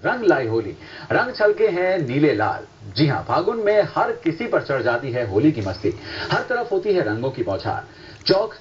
रंग लाई होली, रंग छलके हैं नीले लाल। जी हाँ, फागुन में हर किसी पर चढ़ जाती है होली की मस्ती। हर तरफ होती है रंगों की बौछार। चौक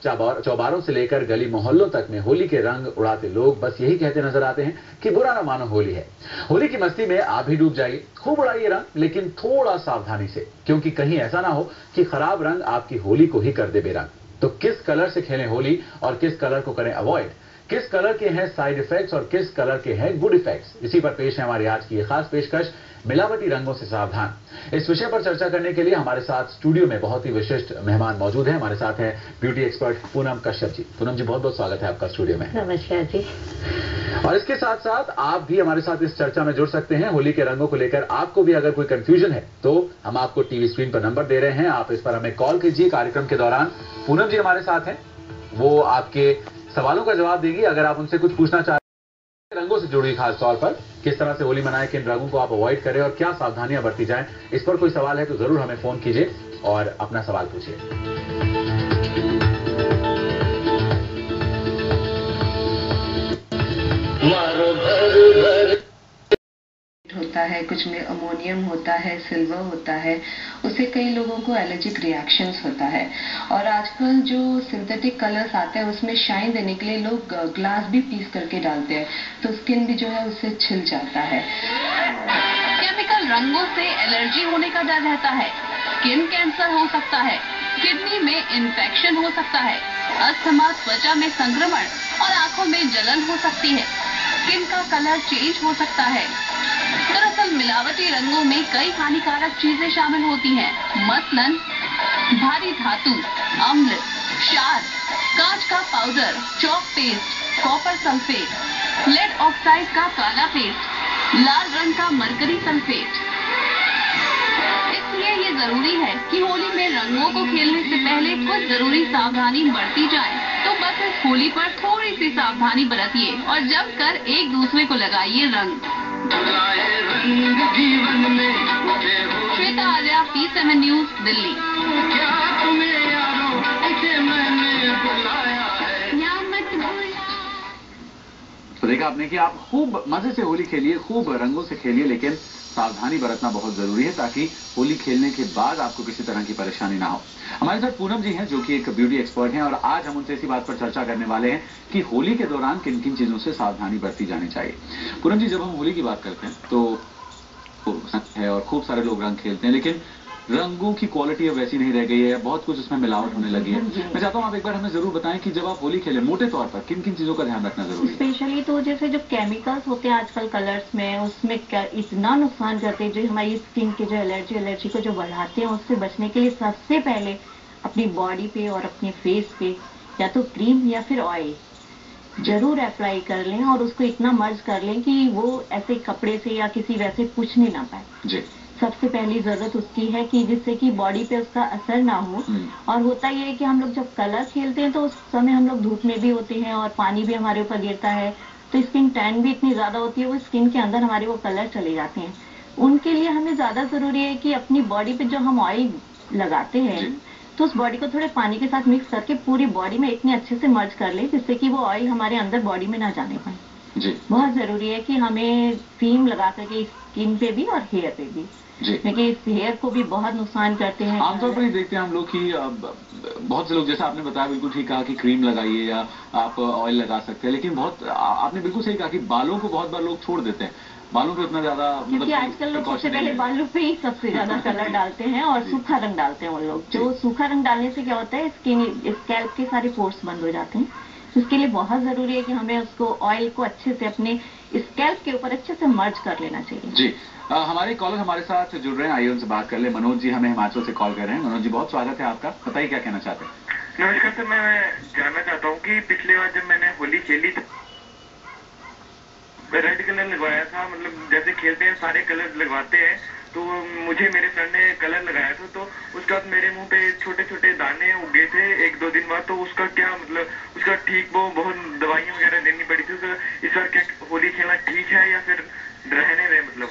चौबारों से लेकर गली मोहल्लों तक में होली के रंग उड़ाते लोग बस यही कहते नजर आते हैं कि बुरा ना मानो होली है। होली की मस्ती में आप भी डूब जाइए, खूब उड़ाइए रंग, लेकिन थोड़ा सावधानी से, क्योंकि कहीं ऐसा ना हो कि खराब रंग आपकी होली को ही कर दे बेरंग। तो किस कलर से खेलें होली और किस कलर को करें अवॉइड, किस कलर के हैं साइड इफेक्ट्स और किस कलर के हैं गुड इफेक्ट्स, इसी पर पेश है हमारी आज की ये खास पेशकश, मिलावटी रंगों से सावधान। इस विषय पर चर्चा करने के लिए हमारे साथ स्टूडियो में बहुत ही विशिष्ट मेहमान मौजूद हैं। हमारे साथ हैं ब्यूटी एक्सपर्ट पूनम कश्यप जी। पूनम जी, बहुत बहुत स्वागत है आपका स्टूडियो में। नमस्कार जी। और इसके साथ साथ आप भी हमारे साथ इस चर्चा में जुड़ सकते हैं। होली के रंगों को लेकर आपको भी अगर कोई कंफ्यूजन है तो हम आपको टीवी स्क्रीन पर नंबर दे रहे हैं, आप इस पर हमें कॉल कीजिए। कार्यक्रम के दौरान पूनम जी हमारे साथ हैं, वो आपके सवालों का जवाब देगी। अगर आप उनसे कुछ पूछना चाहते हैं रंगों से जुड़ी, खास तौर पर किस तरह से होली मनाएं, किन रंगों को आप अवॉइड करें और क्या सावधानियां बरती जाएं, इस पर कोई सवाल है तो जरूर हमें फोन कीजिए और अपना सवाल पूछिए। होता है, कुछ में अमोनियम होता है, सिल्वर होता है, उससे कई लोगों को एलर्जिक रिएक्शंस होता है। और आजकल जो सिंथेटिक कलर्स आते हैं उसमें शाइन देने के लिए लोग ग्लास भी पीस करके डालते हैं, तो स्किन भी जो है उससे छिल जाता है। केमिकल रंगों से एलर्जी होने का डर रहता है, स्किन कैंसर हो सकता है, किडनी में इन्फेक्शन हो सकता है, अस्थमा, त्वचा में संक्रमण और आंखों में जलन हो सकती है, स्किन का कलर चेंज हो सकता है। दरअसल मिलावटी रंगों में कई हानिकारक चीजें शामिल होती हैं, मसलन भारी धातु, अम्ल, क्षार, कांच का powder, chalk paste, copper sulphate, lead oxide का काला पेस्ट, लाल रंग का मरकरी सल्फेट। इसलिए ये जरूरी है कि होली में रंगों को खेलने से पहले कुछ जरूरी सावधानी बरती जाए। तो बस इस होली पर थोड़ी सी सावधानी बरतिए और जमकर एक दूसरे को लगाइए रंग। Shweta Arya, P7 news, Delhi. तो देखा आपने कि आप खूब मजे से होली खेलिए, खूब रंगों से खेलिए, लेकिन सावधानी बरतना बहुत जरूरी है ताकि होली खेलने के बाद आपको किसी तरह की परेशानी ना हो। हमारे साथ पूनम जी हैं जो कि एक ब्यूटी एक्सपर्ट हैं और आज हम उनसे इसी बात पर चर्चा करने वाले हैं कि होली के दौरान किन किन चीजों से सावधानी बरती जानी चाहिए। पूनम जी, जब हम होली की बात करते हैं तो है और खूब सारे लोग रंग खेलते हैं, लेकिन रंगों की क्वालिटी अब वैसी नहीं रह गई है, बहुत कुछ उसमें मिलावट होने लगी है। मैं चाहता हूँ आप एक बार हमें जरूर बताएं कि जब आप होली खेलें मोटे तौर पर किन किन चीजों का ध्यान रखना जरूरी है। स्पेशली तो जैसे जो केमिकल्स होते हैं आजकल कलर्स में, उसमें इतना नुकसान करते हैं जो हमारी स्किन के जो एलर्जी को जो बढ़ाते हैं, उससे बचने के लिए सबसे पहले अपनी बॉडी पे और अपने फेस पे या तो क्रीम या फिर ऑयल जरूर अप्लाई कर लें और उसको इतना मर्ज कर लें कि वो ऐसे कपड़े से या किसी वैसे पूछने ना पाए जी। सबसे पहली जरूरत उसकी है कि जिससे कि बॉडी पे उसका असर ना हो। और होता ये है कि हम लोग जब कलर खेलते हैं तो उस समय हम लोग धूप में भी होते हैं और पानी भी हमारे ऊपर गिरता है, तो स्किन टैन भी इतनी ज्यादा होती है, वो स्किन के अंदर हमारे वो कलर चले जाते हैं। उनके लिए हमें ज्यादा जरूरी है कि अपनी बॉडी पे जो हम ऑयल लगाते हैं तो उस बॉडी को थोड़े पानी के साथ मिक्स करके पूरी बॉडी में इतने अच्छे से मर्ज कर ले जिससे कि वो ऑयल हमारे अंदर बॉडी में ना जाने पाए। जी। बहुत जरूरी है कि हमें क्रीम लगा सके स्किन पे भी और हेयर पे भी, लेकिन इस हेयर को भी बहुत नुकसान करते हैं। आमतौर पर ही देखते हैं हम लोग कि बहुत से लोग, जैसा आपने बताया, बिल्कुल ठीक कहा कि क्रीम लगाइए या आप ऑयल लगा सकते हैं, लेकिन बहुत आपने बिल्कुल सही कहा कि बालों को बहुत बार लोग छोड़ देते हैं, बालों पे इतना ज्यादा, क्योंकि आजकल लोग सबसे पहले बालों पे ही सबसे ज्यादा कलर डालते हैं और सूखा रंग डालते हैं वो लोग। जो सूखा रंग डालने से क्या होता है, स्किन स्कैल्प के सारे पोर्स बंद हो जाते हैं। इसके लिए बहुत जरूरी है कि हमें उसको ऑयल को अच्छे से अपने स्कैल्प के ऊपर अच्छे से मर्ज कर लेना चाहिए। जी। हमारे कॉलर हमारे साथ जुड़ रहे हैं, आइए उनसे बात कर ले। मनोज जी हमें हिमाचल से कॉल कर रहे हैं। मनोज जी, बहुत स्वागत है आपका, बताइए क्या कहना चाहते हैं। नमस्कार सर, मैं जानना चाहता हूँ कि पिछली बार जब मैंने होली खेली थी रेड कलर लगवाया था, मतलब जैसे खेलते हैं सारे कलर लगवाते हैं, तो मुझे मेरे सर ने कलर लगाया था, तो उसके बाद मेरे मुंह पे छोटे छोटे दाने उगे थे एक दो दिन बाद, तो उसका क्या मतलब, उसका ठीक वो बहुत दवाइयाँ वगैरह देनी पड़ी थी। तो इस बार क्या होली खेलना ठीक है या फिर रहने दें मतलब?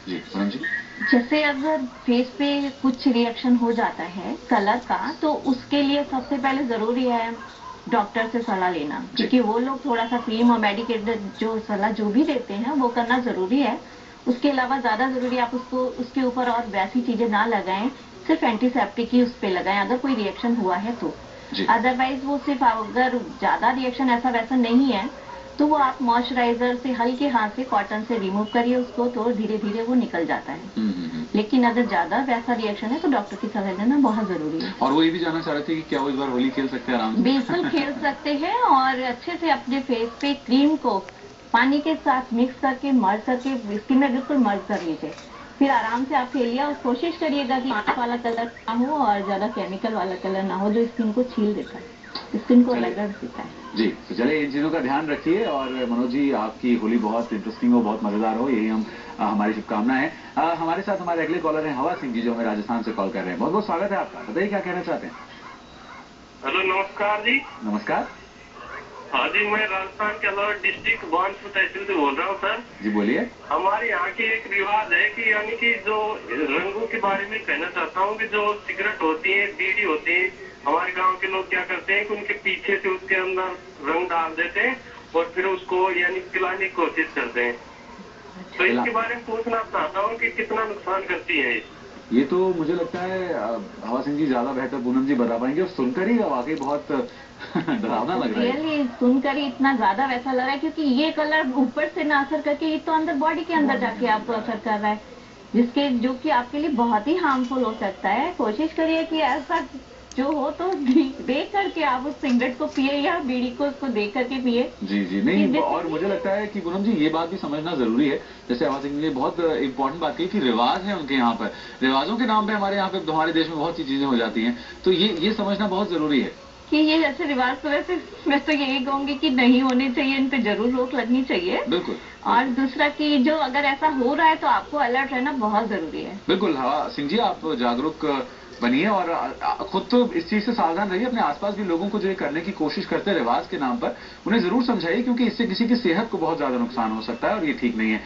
जी पूनम जी। जैसे अगर फेस पे कुछ रिएक्शन हो जाता है कलर का, तो उसके लिए सबसे पहले जरूरी है डॉक्टर से सलाह लेना, क्योंकि वो लोग थोड़ा सा क्रीम और मेडिकेटेड जो सलाह जो भी देते हैं वो करना जरूरी है। उसके अलावा ज्यादा जरूरी आप उसको उसके ऊपर और वैसी चीजें ना लगाएं, सिर्फ एंटीसेप्टिक ही उस पे लगाएं अगर कोई रिएक्शन हुआ है तो। अदरवाइज वो सिर्फ अगर ज्यादा रिएक्शन ऐसा वैसा नहीं है तो वो आप मॉइस्चराइजर से हल्के हाथ से कॉटन से रिमूव करिए उसको, तो धीरे धीरे वो निकल जाता है। लेकिन अगर ज्यादा वैसा रिएक्शन है तो डॉक्टर की सलाह लेना बहुत जरूरी है। और वो ये भी जानना चाह रहे थे कि क्या वो इस बार होली खेल सकते हैं आराम से? बिल्कुल खेल सकते हैं, और अच्छे से अपने फेस पे क्रीम को पानी के साथ मिक्स करके मर्ज करके स्किन में बिल्कुल मर्ज कर लीजिए, फिर आराम से आप खेलिए। और कोशिश करिएगा कि आंख वाला कलर ना हो और ज्यादा केमिकल वाला कलर ना हो जो स्किन को छील देता है, स्किन को रगड़ देता है। जी, तो चलिए इन चीजों का ध्यान रखिए। और मनोज जी, आपकी होली बहुत इंटरेस्टिंग हो, बहुत मजेदार हो, यही हमारी शुभकामनाएं हैं। हमारे साथ हमारे अगले कॉलर हैं हवा सिंह जी, जो हमें राजस्थान से कॉल कर रहे हैं। बहुत बहुत स्वागत है आपका, बताइए क्या कहना चाहते हैं? हेलो, नमस्कार जी। नमस्कार। हाँ जी, मैं राजस्थान के अलावा डिस्ट्रिक्ट बानसूर तहसील से बोल रहा हूँ सर। जी बोलिए। हमारे यहाँ की एक रिवाज है कि यानी कि जो रंगों के बारे में कहना चाहता हूँ कि जो सिगरेट होती है, बीड़ी होती है, हमारे गांव के लोग क्या करते हैं कि उनके पीछे से उसके अंदर रंग डाल देते हैं और फिर उसको यानी पिलाने की कोशिश करते हैं। तो इसके बारे में पूछना चाहता हूँ कि कितना नुकसान करती है ये। तो मुझे लगता है हवा सिंह जी ज्यादा बेहतर पूनम जी बता पाएंगे, और सुनकर ही वाकई बहुत डरावना लग रहा है। रियली सुनकर ही इतना ज्यादा वैसा लग रहा है, क्योंकि ये कलर ऊपर से ना असर करके ये तो अंदर बॉडी के अंदर जाके आपको असर कर रहा है, जो कि आपके लिए बहुत ही हार्मफुल हो सकता है। कोशिश करिए कि ऐसा जो हो तो देख करके आप उस सिगरेट को पिए या बीड़ी को उसको देख करके पिए। जी जी, नहीं, और मुझे लगता है कि पूनम जी ये बात भी समझना जरूरी है, जैसे आवाज सिंह ने बहुत इंपॉर्टेंट बात की कि रिवाज है उनके यहाँ पर, रिवाजों के नाम पे हमारे यहाँ पे हमारे देश में बहुत सी चीजें हो जाती हैं, तो ये समझना बहुत जरूरी है कि ये ऐसे रिवाज तो वैसे मैं तो यही कहूंगी कि नहीं होने चाहिए, इन पे जरूर रोक लगनी चाहिए। बिल्कुल। और दूसरा कि जो अगर ऐसा हो रहा है तो आपको अलर्ट रहना बहुत जरूरी है। बिल्कुल हवा सिंह जी, आप जागरूक बनिए और खुद तो इस चीज से सावधान रहिए। अपने आसपास भी लोगों को जो ये करने की कोशिश करते हैं रिवाज के नाम पर, उन्हें जरूर समझाइए, क्योंकि इससे किसी की सेहत को बहुत ज्यादा नुकसान हो सकता है और ये ठीक नहीं है।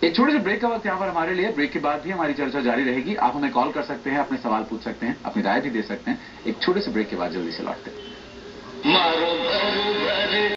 एक छोटे से ब्रेक का वक्त यहाँ पर हमारे लिए, ब्रेक के बाद भी हमारी चर्चा जारी रहेगी। आप हमें कॉल कर सकते हैं, अपने सवाल पूछ सकते हैं, अपनी राय भी दे सकते हैं। एक छोटे से ब्रेक के बाद जल्दी से लौटते हैं।